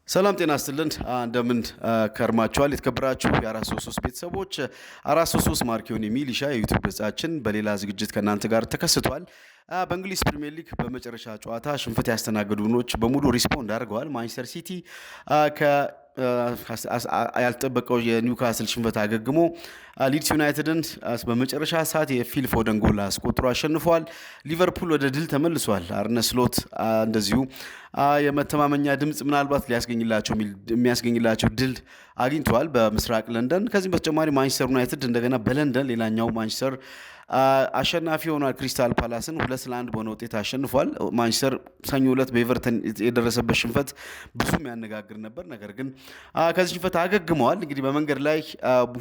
ሰላም ጤና ይስጥልን እንደምን ከርማችኋል የተከበራችሁ የ433 ቤተሰቦች 433 ማርኪዮን የሚሊሻ የዩቲዩብ ገጻችን በሌላ ዝግጅት ከእናንተ ጋር ተከስቷል። በእንግሊዝ ፕሪሚየር ሊግ በመጨረሻ ጨዋታ ሽንፈት ያስተናገዱ ቡድኖች በሙሉ ሪስፖንድ አድርገዋል። ማንቸስተር ሲቲ ያልተጠበቀው የኒውካስል ሽንፈት አገግሞ ሊድስ ዩናይትድን በመጨረሻ ሰዓት የፊል ፎደን ጎል አስቆጥሮ አሸንፏል። ሊቨርፑል ወደ ድል ተመልሷል። አርነ ስሎት እንደዚሁ የመተማመኛ ድምጽ ምናልባት የሚያስገኝላቸው ድል አግኝተዋል በምስራቅ ለንደን። ከዚህም በተጨማሪ ማንቸስተር ዩናይትድ እንደገና በለንደን ሌላኛው ማንቸስተር አሸናፊ ሆኗል። ክሪስታል ፓላስን 2-1 በሆነ ውጤት አሸንፏል። ማንቸስተር ሰኞ ዕለት በኤቨርተን የደረሰበት ሽንፈት ብዙም ያነጋግር ነበር፣ ነገር ግን ከዚህ ሽንፈት አገግመዋል። እንግዲህ በመንገድ ላይ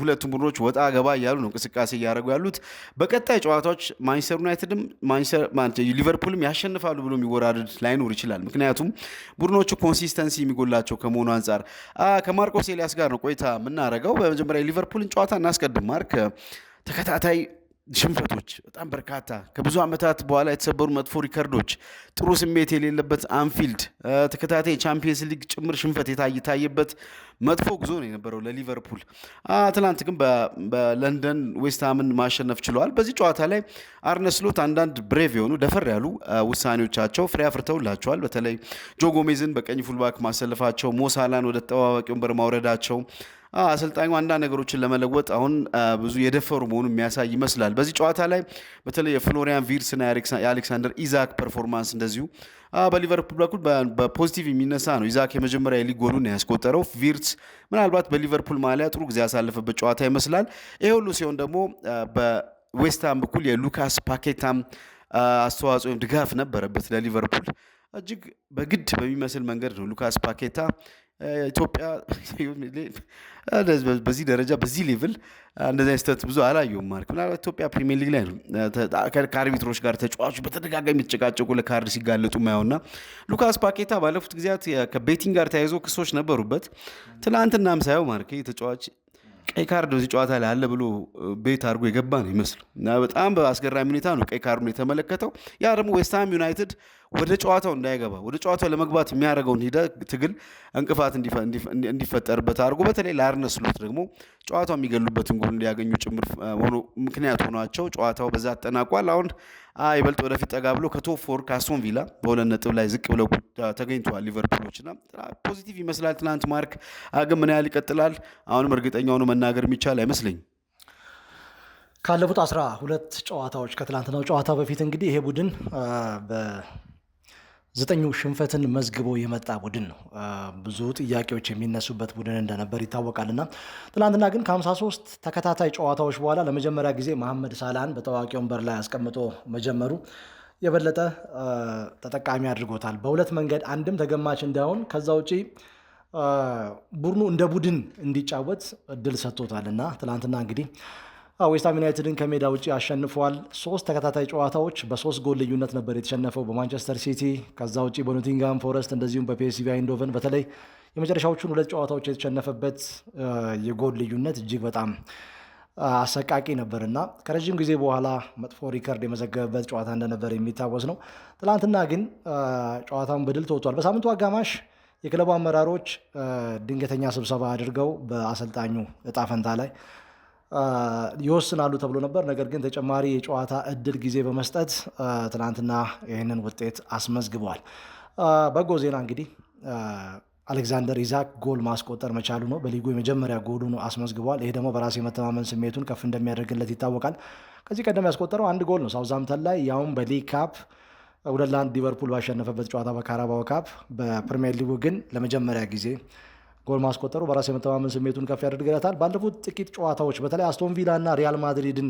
ሁለቱም ቡድኖች ወጣ ገባ እያሉ ነው እንቅስቃሴ እያደረጉ ያሉት። በቀጣይ ጨዋታዎች ማንቸስተር ዩናይትድም ሊቨርፑልም ያሸንፋሉ ብሎ የሚወራደድ ላይኖር ይችላል። ምክንያቱም ቡድኖቹ ኮንሲስተንሲ የሚጎላቸው ከመሆኑ አንጻር ከማርኮስ ኤሊያስ ጋር ነው ቆይታ የምናደርገው። በመጀመሪያ የሊቨርፑልን ጨዋታ እናስቀድም። ማርክ ተከታታይ ሽንፈቶች በጣም በርካታ ከብዙ ዓመታት በኋላ የተሰበሩ መጥፎ ሪከርዶች፣ ጥሩ ስሜት የሌለበት አንፊልድ፣ ተከታታይ ቻምፒየንስ ሊግ ጭምር ሽንፈት የታየበት መጥፎ ጉዞ ነው የነበረው ለሊቨርፑል። ትናንት ግን በለንደን ዌስትሃምን ማሸነፍ ችለዋል። በዚህ ጨዋታ ላይ አርነ ስሎት አንዳንድ ብሬቭ የሆኑ ደፈር ያሉ ውሳኔዎቻቸው ፍሬ አፍርተውላቸዋል። በተለይ ጆ ጎሜዝን በቀኝ ፉልባክ ማሰለፋቸው፣ ሞሳላን ወደ ተጠባባቂ ወንበር ማውረዳቸው አሰልጣኙ አንዳንድ ነገሮችን ለመለወጥ አሁን ብዙ የደፈሩ መሆኑን የሚያሳይ ይመስላል። በዚህ ጨዋታ ላይ በተለይ የፍሎሪያን ቪርትስና የአሌክሳንደር ኢዛክ ፐርፎርማንስ እንደዚሁ በሊቨርፑል በኩል በፖዚቲቭ የሚነሳ ነው። ኢዛክ የመጀመሪያ የሊግ ጎሉን ያስቆጠረው። ቪርትስ ምናልባት በሊቨርፑል ማሊያ ጥሩ ጊዜ ያሳለፈበት ጨዋታ ይመስላል። ይሄ ሁሉ ሲሆን ደግሞ በዌስትሃም በኩል የሉካስ ፓኬታም አስተዋጽኦ ወይም ድጋፍ ነበረበት ለሊቨርፑል። እጅግ በግድ በሚመስል መንገድ ነው ሉካስ ፓኬታ ኢትዮጵያ በዚህ ደረጃ በዚህ ሌቭል እንደዚህ ስህተት ብዙ አላየሁም። ማርክ ምናልባት ኢትዮጵያ ፕሪሚየር ሊግ ላይ ነው ከአርቢትሮች ጋር ተጫዋቾች በተደጋጋሚ የተጨቃጨቁ ለካርድ ሲጋለጡ ማየውና ሉካስ ፓኬታ ባለፉት ጊዜያት ከቤቲንግ ጋር ተያይዞ ክሶች ነበሩበት። ትናንትናም ሳየው ማርክ ተጫዋች ቀይ ካርድ በዚህ ጨዋታ ላይ አለ ብሎ ቤት አድርጎ የገባ ነው ይመስሉ እና በጣም በአስገራሚ ሁኔታ ነው ቀይ ካርዱን የተመለከተው። ያ ደግሞ ዌስትሃም ዩናይትድ ወደ ጨዋታው እንዳይገባ ወደ ጨዋታው ለመግባት የሚያደርገውን ትግል እንቅፋት እንዲፈጠርበት አድርጎ በተለይ ለአርነ ስሎት ደግሞ ጨዋታው የሚገሉበትን ጎል እንዲያገኙ ጭምር ምክንያት ሆኗቸው ጨዋታው በዛ ተጠናቋል። አሁን ይበልጥ ወደፊት ጠጋ ብሎ ከቶፕ ፎር ከአስቶን ቪላ በሁለት ነጥብ ላይ ዝቅ ብለው ተገኝተዋል ሊቨርፑሎች እና ፖዚቲቭ ይመስላል። ትናንት ማርክ ግን ምን ያህል ይቀጥላል አሁንም እርግጠኛ ሆኖ መናገር የሚቻል አይመስለኝም። ካለፉት 12 ጨዋታዎች ከትላንትናው ጨዋታ በፊት እንግዲህ ይሄ ቡድን በ9 ሽንፈትን መዝግቦ የመጣ ቡድን ነው። ብዙ ጥያቄዎች የሚነሱበት ቡድን እንደነበር ይታወቃልና ትላንትና ግን ከ53 ተከታታይ ጨዋታዎች በኋላ ለመጀመሪያ ጊዜ መሐመድ ሳላህን በታዋቂ ወንበር ላይ አስቀምጦ መጀመሩ የበለጠ ተጠቃሚ አድርጎታል። በሁለት መንገድ፣ አንድም ተገማች እንዳይሆን ከዛ ውጪ ቡድኑ እንደ ቡድን እንዲጫወት እድል ሰጥቶታልና ትላንትና እንግዲህ ዌስትሃም ዩናይትድን ከሜዳ ውጭ አሸንፏል። 3 ተከታታይ ጨዋታዎች በ3 ጎል ልዩነት ነበር የተሸነፈው በማንቸስተር ሲቲ። ከዛ ውጭ በኖቲንግሃም ፎረስት እንደዚሁም በፒኤስቪ አይንዶቨን በተለይ የመጨረሻዎቹን 2 ጨዋታዎች የተሸነፈበት የጎል ልዩነት እጅግ በጣም አሰቃቂ ነበርና ከረዥም ጊዜ በኋላ መጥፎ ሪከርድ የመዘገበበት ጨዋታ እንደነበር የሚታወስ ነው። ትናንትና ግን ጨዋታውን በድል ተወጥቷል። በሳምንቱ አጋማሽ የክለቡ አመራሮች ድንገተኛ ስብሰባ አድርገው በአሰልጣኙ እጣ ፈንታ ላይ ይወስናሉ ተብሎ ነበር። ነገር ግን ተጨማሪ የጨዋታ እድል ጊዜ በመስጠት ትናንትና ይህንን ውጤት አስመዝግበዋል። በጎ ዜና እንግዲህ አሌክሳንደር ኢዛክ ጎል ማስቆጠር መቻሉ ነው። በሊጉ የመጀመሪያ ጎሉን አስመዝግበዋል። ይሄ ደግሞ በራስ የመተማመን ስሜቱን ከፍ እንደሚያደርግለት ይታወቃል። ከዚህ ቀደም ያስቆጠረው 1 ጎል ነው ሳውዛምተን ላይ፣ ያውም በሊግ ካፕ 2-1 ሊቨርፑል ባሸነፈበት ጨዋታ በካራባኦ ካፕ። በፕሪሚየር ሊጉ ግን ለመጀመሪያ ጊዜ ጎል ማስቆጠሩ በራስ የመተማመን ስሜቱን ከፍ ያደርግለታል። ባለፉት ጥቂት ጨዋታዎች በተለይ አስቶን ቪላ እና ሪያል ማድሪድን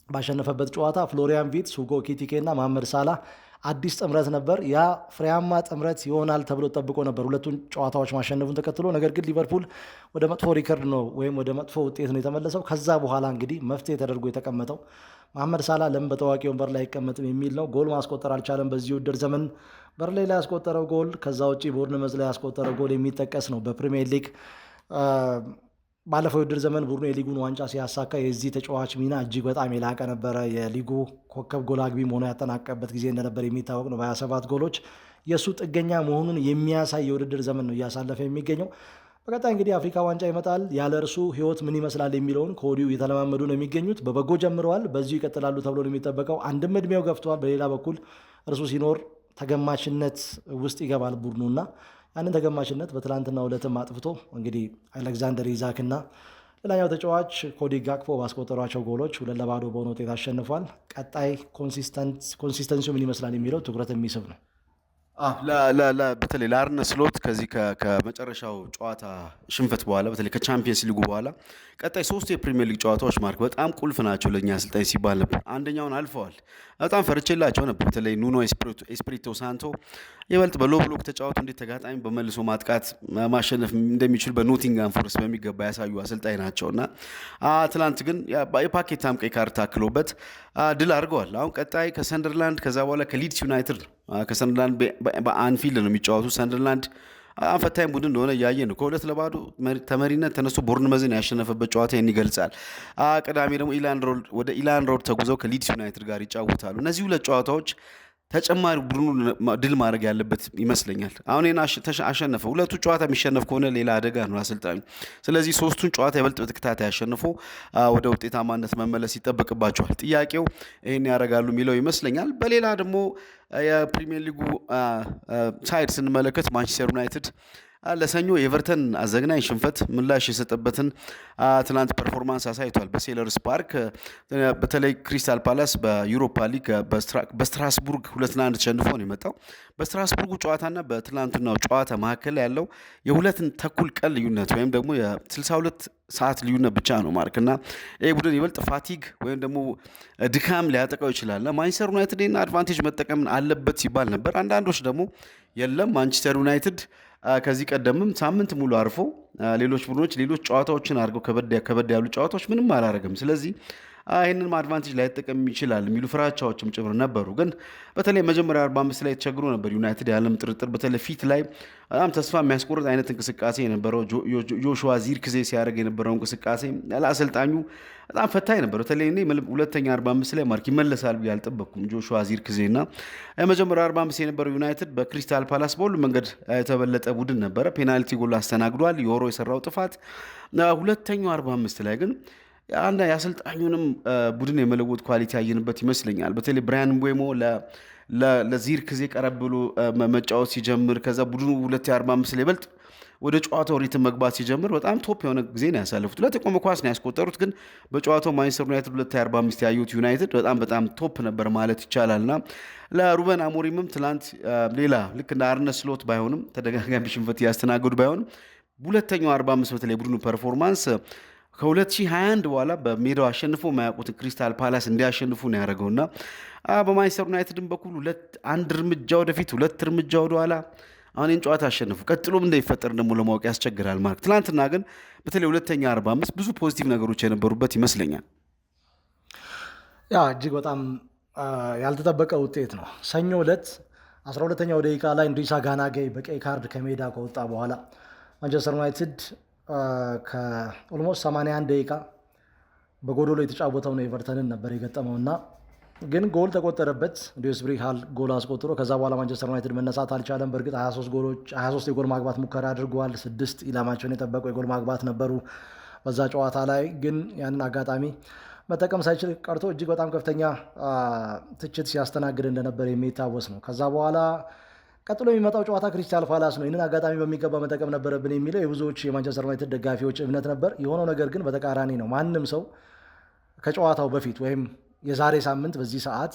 ባሸነፈበት ጨዋታ ፍሎሪያን ቪርትስ፣ ሁጎ ኤኪቲኬ እና መሐመድ ሳላህ አዲስ ጥምረት ነበር። ያ ፍሬያማ ጥምረት ይሆናል ተብሎ ጠብቆ ነበር ሁለቱን ጨዋታዎች ማሸነፉን ተከትሎ። ነገር ግን ሊቨርፑል ወደ መጥፎ ሪከርድ ነው ወይም ወደ መጥፎ ውጤት ነው የተመለሰው። ከዛ በኋላ እንግዲህ መፍትሄ ተደርጎ የተቀመጠው መሐመድ ሳላህ ለምን በታዋቂ ወንበር ላይ አይቀመጥም የሚል ነው። ጎል ማስቆጠር አልቻለም በዚህ ውድድር ዘመን። በርንሌይ ላይ ያስቆጠረው ጎል፣ ከዛ ውጭ ቦርንመዝ ላይ ያስቆጠረው ጎል የሚጠቀስ ነው። በፕሪሚየር ሊግ ባለፈው የውድድር ዘመን ቡድኑ የሊጉን ዋንጫ ሲያሳካ የዚህ ተጫዋች ሚና እጅግ በጣም የላቀ ነበረ። የሊጉ ኮከብ ጎል አግቢም ሆኖ ያጠናቀበት ጊዜ እንደነበር የሚታወቅ ነው። በ27 ጎሎች የእሱ ጥገኛ መሆኑን የሚያሳይ የውድድር ዘመን ነው እያሳለፈ የሚገኘው። በቀጣይ እንግዲህ አፍሪካ ዋንጫ ይመጣል። ያለ እርሱ ህይወት ምን ይመስላል የሚለውን ከወዲሁ እየተለማመዱ ነው የሚገኙት። በበጎ ጀምረዋል፣ በዚሁ ይቀጥላሉ ተብሎ ነው የሚጠበቀው። አንድም እድሜው ገፍተዋል፣ በሌላ በኩል እርሱ ሲኖር ተገማችነት ውስጥ ይገባል ቡድኑና ያንን ተገማችነት በትላንትና ዕለትም አጥፍቶ እንግዲህ አሌክዛንደር ኢዛክና ሌላኛው ተጫዋች ኮዲ ጋክፖ ባስቆጠሯቸው ጎሎች 2-0 በሆነ ውጤት አሸንፏል። ቀጣይ ኮንሲስተንሲው ምን ይመስላል የሚለው ትኩረት የሚስብ ነው። በተለይ ለአርነ ስሎት ከዚህ ከመጨረሻው ጨዋታ ሽንፈት በኋላ በተለይ ከቻምፒየንስ ሊጉ በኋላ ቀጣይ 3 የፕሪሚየር ሊግ ጨዋታዎች ማርክ በጣም ቁልፍ ናቸው ለእኛ አሰልጣኝ ሲባል ነበር። አንደኛውን አልፈዋል። በጣም ፈርቼላቸው ነበር። በተለይ ኑኖ ኤስፒሪቶ ሳንቶ ይበልጥ በሎ ብሎክ ተጫዋቱ እንዴት ተጋጣሚ በመልሶ ማጥቃት ማሸነፍ እንደሚችል በኖቲንጋም ፎረስት በሚገባ ያሳዩ አሰልጣኝ ናቸውና ትላንት ግን የፓኬታም ቀይ ካርድ ታክሎበት ድል አድርገዋል። አሁን ቀጣይ ከሰንደርላንድ ከዛ በኋላ ከሊድስ ዩናይትድ ነው። ከሰንደርላንድ በአንፊልድ ነው የሚጫወቱ። ሰንደርላንድ ፈታኝ ቡድን እንደሆነ እያየ ነው። ከ2-0 ተመሪነት ተነስቶ ቦርንመዝን ያሸነፈበት ጨዋታ ይህን ይገልጻል። ቅዳሜ ደግሞ ወደ ኢላንድ ሮድ ተጉዘው ከሊድስ ዩናይትድ ጋር ይጫወታሉ። እነዚህ 2 ጨዋታዎች ተጨማሪ ቡድኑ ድል ማድረግ ያለበት ይመስለኛል። አሁን አሸነፈ። 2ቱ ጨዋታ የሚሸነፍ ከሆነ ሌላ አደጋ ነው አሰልጣኙ። ስለዚህ 3ቱን ጨዋታ ይበልጥ በተከታታይ ያሸንፎ ወደ ውጤታማነት መመለስ ይጠበቅባቸዋል። ጥያቄው ይህን ያደርጋሉ የሚለው ይመስለኛል። በሌላ ደግሞ የፕሪሚየር ሊጉ ሳይድ ስንመለከት ማንቸስተር ዩናይትድ ለሰኞ የኤቨርተን አዘግናኝ ሽንፈት ምላሽ የሰጠበትን ትናንት ፐርፎርማንስ አሳይቷል በሴለርስ ፓርክ። በተለይ ክሪስታል ፓላስ በዩሮፓ ሊግ በስትራስቡርግ 2-1 ተሸንፎ ነው የመጣው። በስትራስቡርጉ ጨዋታና በትናንትናው ጨዋታ መካከል ያለው የ2.5 ቀን ልዩነት ወይም ደግሞ የ62 ሰዓት ልዩነት ብቻ ነው ማርክና ይህ ቡድን ይበልጥ ፋቲግ ወይም ደግሞ ድካም ሊያጠቃው ይችላል። ማንቸስተር ዩናይትድ ይህን አድቫንቴጅ መጠቀም አለበት ሲባል ነበር። አንዳንዶች ደግሞ የለም ማንቸስተር ዩናይትድ ከዚህ ቀደምም ሳምንት ሙሉ አርፎ ሌሎች ቡድኖች ሌሎች ጨዋታዎችን አድርገው ከበድ ያሉ ጨዋታዎች ምንም አላረግም፣ ስለዚህ ይህንን አድቫንቴጅ ላይጠቀም ይችላል የሚሉ ፍራቻዎችም ጭምር ነበሩ። ግን በተለይ መጀመሪያ 45 ላይ ተቸግሮ ነበር ዩናይትድ ያለም ጥርጥር። በተለይ ፊት ላይ በጣም ተስፋ የሚያስቆርጥ አይነት እንቅስቃሴ የነበረው ጆሹዋ ዚርክዜ ሲያደርግ የነበረው እንቅስቃሴ ለአሰልጣኙ በጣም ፈታኝ ነበር። በተለይ እኔ ሁለተኛ 45 ላይ ማርክ ይመለሳል ብዬ አልጠበቅኩም። ጆሹዋ ዚርክዜ እና የመጀመሪያ 45 የነበረው ዩናይትድ በክሪስታል ፓላስ በሁሉም መንገድ የተበለጠ ቡድን ነበረ። ፔናልቲ ጎል አስተናግዷል። ዮሮ የሰራው ጥፋት ሁለተኛው 45 ላይ ግን አንድ የአሰልጣኙንም ቡድን የመለወጥ ኳሊቲ ያየንበት ይመስለኛል። በተለይ ብራያን ምቤሞ ለዚርክዜ ቀረብ ብሎ መጫወት ሲጀምር ከዛ ቡድኑ 2:45 ላይ ይበልጥ ወደ ጨዋታው ሪትም መግባት ሲጀምር በጣም ቶፕ የሆነ ጊዜ ነው ያሳለፉት። 2 የቆመ ኳስ ነው ያስቆጠሩት። ግን በጨዋታው ማንቸስተር ዩናይትድ 2:45 ያዩት ዩናይትድ በጣም ቶፕ ነበር ማለት ይቻላልና ለሩበን አሞሪምም ትላንት ሌላ ልክ እንደ አርነ ስሎት ባይሆንም ተደጋጋሚ ሽንፈት ያስተናገዱ ባይሆንም ሁለተኛው 45 በተለይ ቡድኑ ፐርፎርማንስ ከ2021 በኋላ በሜዳው አሸንፎ የማያውቁትን ክሪስታል ፓላስ እንዲያሸንፉ ነው ያደረገውና በማንቸስተር ዩናይትድን በኩል አንድ እርምጃ ወደፊት 2 እርምጃ ወደኋላ አሁን ይህን ጨዋታ አሸነፉ። ቀጥሎም እንደሚፈጠር ደግሞ ለማወቅ ያስቸግራል ማርክ። ትናንትና ግን በተለይ ሁለተኛ 45 ብዙ ፖዚቲቭ ነገሮች የነበሩበት ይመስለኛል። እጅግ በጣም ያልተጠበቀ ውጤት ነው። ሰኞ ዕለት 12ኛው ደቂቃ ላይ ኢድሪሳ ጋናጌይ በቀይ ካርድ ከሜዳ ከወጣ በኋላ ማንቸስተር ዩናይትድ ከኦልሞስት 81 ደቂቃ በጎዶሎ የተጫወተው ኤቨርተንን ነበር የገጠመውና ግን ጎል ተቆጠረበት። ዲዮስብሪ ሃል ጎል አስቆጥሮ ከዛ በኋላ ማንቸስተር ዩናይትድ መነሳት አልቻለም። በእርግጥ 23 የጎል ማግባት ሙከራ አድርገዋል። 6 ኢላማቸውን የጠበቁ የጎል ማግባት ነበሩ በዛ ጨዋታ ላይ። ግን ያንን አጋጣሚ መጠቀም ሳይችል ቀርቶ እጅግ በጣም ከፍተኛ ትችት ሲያስተናግድ እንደነበር የሚታወስ ነው። ከዛ በኋላ ቀጥሎ የሚመጣው ጨዋታ ክሪስታል ፓላስ ነው። ይህንን አጋጣሚ በሚገባ መጠቀም ነበረብን የሚለው የብዙዎች የማንቸስተር ዩናይትድ ደጋፊዎች እምነት ነበር። የሆነው ነገር ግን በተቃራኒ ነው። ማንም ሰው ከጨዋታው በፊት ወይም የዛሬ ሳምንት በዚህ ሰዓት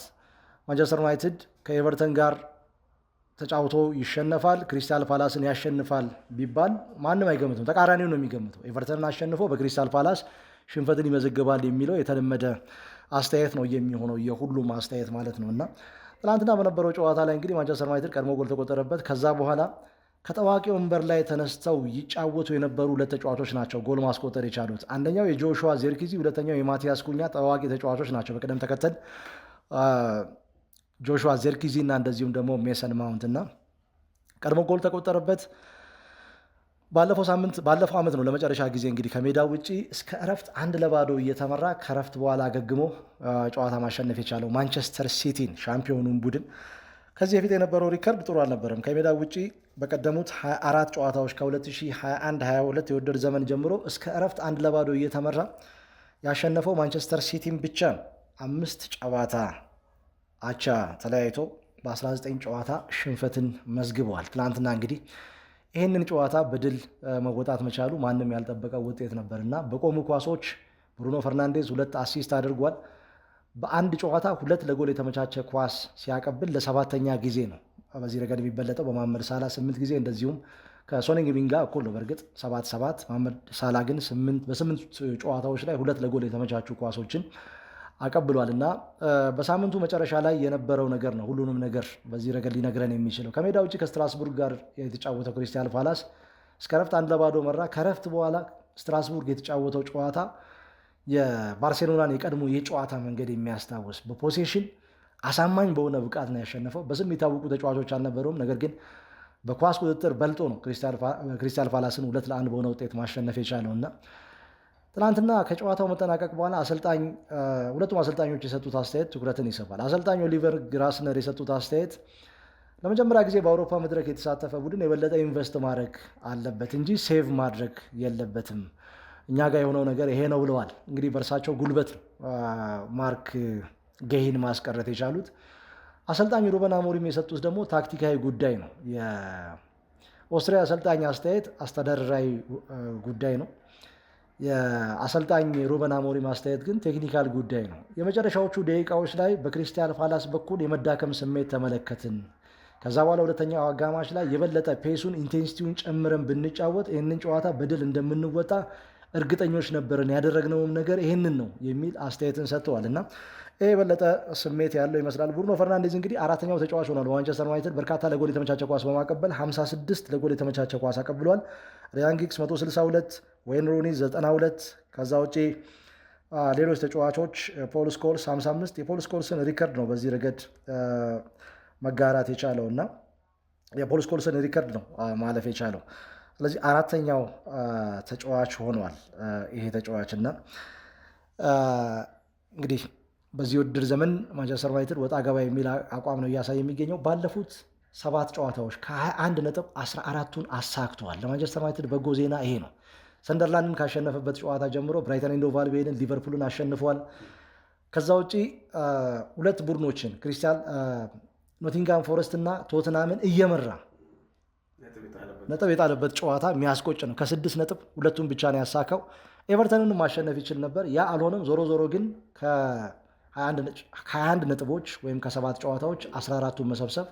ማንቸስተር ዩናይትድ ከኤቨርተን ጋር ተጫውቶ ይሸነፋል፣ ክሪስታል ፓላስን ያሸንፋል ቢባል ማንም አይገምትም። ተቃራኒው ነው የሚገምተው። ኤቨርተንን አሸንፎ በክሪስታል ፓላስ ሽንፈትን ይመዘግባል የሚለው የተለመደ አስተያየት ነው የሚሆነው፣ የሁሉም አስተያየት ማለት ነው። እና ትናንትና በነበረው ጨዋታ ላይ እንግዲህ ማንቸስተር ዩናይትድ ቀድሞ ጎል ተቆጠረበት። ከዛ በኋላ ከጠዋቂ ወንበር ላይ ተነስተው ይጫወቱ የነበሩ 2 ተጫዋቾች ናቸው ጎል ማስቆጠር የቻሉት። አንደኛው የጆሹዋ ዚርክዚ፣ ሁለተኛው የማቲያስ ኩኛ ጠዋቂ ተጫዋቾች ናቸው በቅደም ተከተል ጆሹዋ ዚርክዚ እና እንደዚሁም ደግሞ ሜሰን ማውንት እና ቀድሞ ጎል ተቆጠረበት። ባለፈው ዓመት ነው ለመጨረሻ ጊዜ እንግዲህ ከሜዳው ውጪ እስከ እረፍት 1-0 እየተመራ ከእረፍት በኋላ አገግሞ ጨዋታ ማሸነፍ የቻለው ማንቸስተር ሲቲን ሻምፒዮኑን ቡድን። ከዚህ በፊት የነበረው ሪከርድ ጥሩ አልነበረም። ከሜዳው ውጪ በቀደሙት 24 ጨዋታዎች ከ2021-22 የውድድር ዘመን ጀምሮ እስከ እረፍት 1-0 እየተመራ ያሸነፈው ማንቸስተር ሲቲን ብቻ ነው። 5 ጨዋታ አቻ ተለያይቶ በ19 ጨዋታ ሽንፈትን መዝግበዋል። ትናንትና እንግዲህ ይህንን ጨዋታ በድል መወጣት መቻሉ ማንም ያልጠበቀው ውጤት ነበር እና በቆሙ ኳሶች ብሩኖ ፈርናንዴዝ 2 አሲስት አድርጓል። በአንድ ጨዋታ 2 ለጎል የተመቻቸ ኳስ ሲያቀብል ለ7ኛ ጊዜ ነው በዚህ ረገድ የሚበለጠው። በመሐመድ ሳላ 8 ጊዜ እንደዚሁም ከሶን ሄንግሚን ጋር እኩል ነው በእርግጥ 7-7። መሐመድ ሳላ ግን በ8 ጨዋታዎች ላይ 2 ለጎል የተመቻቹ ኳሶችን አቀብሏል እና በሳምንቱ መጨረሻ ላይ የነበረው ነገር ነው ሁሉንም ነገር በዚህ ረገድ ሊነግረን የሚችለው። ከሜዳ ውጭ ከስትራስቡርግ ጋር የተጫወተው ክሪስታል ፓላስ እስከ ረፍት 1-0 መራ። ከረፍት በኋላ ስትራስቡርግ የተጫወተው ጨዋታ የባርሴሎናን የቀድሞ የጨዋታ መንገድ የሚያስታውስ በፖሴሽን አሳማኝ በሆነ ብቃት ነው ያሸነፈው። በስም የታወቁ ተጫዋቾች አልነበሩም፣ ነገር ግን በኳስ ቁጥጥር በልጦ ነው ክሪስታል ፓላስን 2-1 በሆነ ውጤት ማሸነፍ የቻለው እና ትናንትና ከጨዋታው መጠናቀቅ በኋላ ሁለቱም አሰልጣኞች የሰጡት አስተያየት ትኩረትን ይስባል። አሰልጣኝ ኦሊቨር ግራስነር የሰጡት አስተያየት ለመጀመሪያ ጊዜ በአውሮፓ መድረክ የተሳተፈ ቡድን የበለጠ ኢንቨስት ማድረግ አለበት እንጂ ሴቭ ማድረግ የለበትም፣ እኛ ጋር የሆነው ነገር ይሄ ነው ብለዋል። እንግዲህ በእርሳቸው ጉልበት ማርክ ጌሂን ማስቀረት የቻሉት። አሰልጣኝ ሩበን አሞሪም የሰጡት ደግሞ ታክቲካዊ ጉዳይ ነው። የኦስትሪያ አሰልጣኝ አስተያየት አስተዳደራዊ ጉዳይ ነው። የአሰልጣኝ ሩበን አሞሪም አስተያየት ግን ቴክኒካል ጉዳይ ነው። የመጨረሻዎቹ ደቂቃዎች ላይ በክሪስታል ፓላስ በኩል የመዳከም ስሜት ተመለከትን። ከዛ በኋላ ሁለተኛው አጋማሽ ላይ የበለጠ ፔሱን ኢንቴንሲቲውን ጨምረን ብንጫወት ይህንን ጨዋታ በድል እንደምንወጣ እርግጠኞች ነበርን፣ ያደረግነውም ነገር ይህንን ነው የሚል አስተያየትን ሰጥተዋል እና ይህ የበለጠ ስሜት ያለው ይመስላል። ብሩኖ ፈርናንዴዝ እንግዲህ 4ኛው ተጫዋች ሆኗል በማንቸስተር ዩናይትድ በርካታ ለጎል የተመቻቸ ኳስ በማቀበል 56 ለጎል የተመቻቸ ኳስ አቀብሏል። ሪያን ጊግስ 162፣ ወይን ሮኒ 92። ከዛ ውጪ ሌሎች ተጫዋቾች ፖል ስኮልስ 55 የፖል ስኮልስን ሪከርድ ነው በዚህ ረገድ መጋራት የቻለው እና የፖል ስኮልስን ሪከርድ ነው ማለፍ የቻለው። ስለዚህ 4ኛው ተጫዋች ሆኗል ይሄ ተጫዋች እና እንግዲህ በዚህ ውድድር ዘመን ማንቸስተር ዩናይትድ ወጣ ገባ የሚል አቋም ነው እያሳየ የሚገኘው። ባለፉት 7 ጨዋታዎች ከ21 ነጥብ 14ቱን አሳክተዋል። ለማንቸስተር ዩናይትድ በጎ ዜና ይሄ ነው። ሰንደርላንድን ካሸነፈበት ጨዋታ ጀምሮ ብራይተን ኤንድ ሆቭ አልቢዮንን፣ ሊቨርፑልን አሸንፏል። ከዛ ውጪ 2 ቡድኖችን ኖቲንጋም ፎረስት እና ቶትናምን እየመራ ነጥብ የጣለበት ጨዋታ የሚያስቆጭ ነው። ከ6 ነጥብ 2ቱን ብቻ ነው ያሳካው። ኤቨርተንን ማሸነፍ ይችል ነበር፣ ያ አልሆነም። ዞሮ ዞሮ ግን ከ21 ነጥቦች ወይም ከ7 ጨዋታዎች 14ቱን መሰብሰብ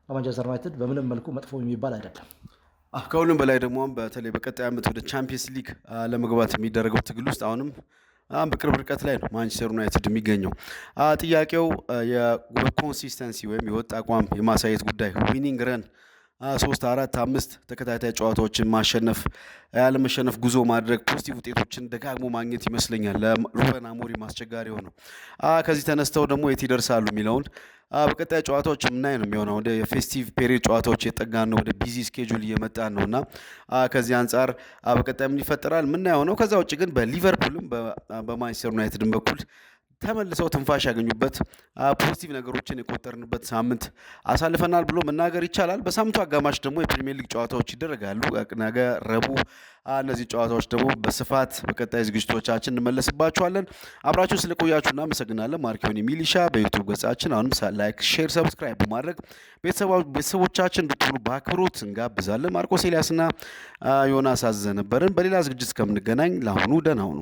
ለማንቸስተር ዩናይትድ በምንም መልኩ መጥፎ የሚባል አይደለም። ከሁሉም በላይ ደግሞ በተለይ በቀጣይ ዓመት ወደ ቻምፒየንስ ሊግ ለመግባት የሚደረገው ትግል ውስጥ አሁንም በቅርብ ርቀት ላይ ነው ማንቸስተር ዩናይትድ የሚገኘው። ጥያቄው የኮንሲስተንሲ ወይም የወጥ አቋም የማሳየት ጉዳይ፣ ዊኒንግ ረን 3 4 5 ተከታታይ ጨዋታዎችን ማሸነፍ ያለመሸነፍ ጉዞ ማድረግ ፖዚቲቭ ውጤቶችን ደጋግሞ ማግኘት ይመስለኛል ለሩበን አሞሪም አስቸጋሪ ሆነው። ከዚህ ተነስተው ደግሞ የት ይደርሳሉ የሚለውን በቀጣይ ጨዋታዎች የምናይ ነው የሚሆነው። ወደ የፌስቲቭ ፔሪድ ጨዋታዎች የጠጋን ነው፣ ወደ ቢዚ ስኬጁል እየመጣን ነው እና ከዚህ አንጻር በቀጣይ ምን ይፈጠራል ምናየው ነው። ከዛ ውጭ ግን በሊቨርፑልም በማንቸስተር ዩናይትድም በኩል ተመልሰው ትንፋሽ ያገኙበት ፖዚቲቭ ነገሮችን የቆጠርንበት ሳምንት አሳልፈናል ብሎ መናገር ይቻላል። በሳምንቱ አጋማሽ ደግሞ የፕሪሚየር ሊግ ጨዋታዎች ይደረጋሉ። ነገ ረቡዕ እነዚህ ጨዋታዎች ደግሞ በስፋት በቀጣይ ዝግጅቶቻችን እንመለስባቸዋለን። አብራችሁን ስለቆያችሁ እናመሰግናለን። ማርኪዮኒ ሚሊሻ በዩቱብ ገጻችን አሁንም ላይክ፣ ሼር፣ ሰብስክራይብ በማድረግ ቤተሰቦቻችን እንድትሆኑ በአክብሮት እንጋብዛለን። ማርቆስ ኤልያስና ዮናስ አዘዘ ነበርን። በሌላ ዝግጅት እስከምንገናኝ ለአሁኑ ደህና ሁኑ።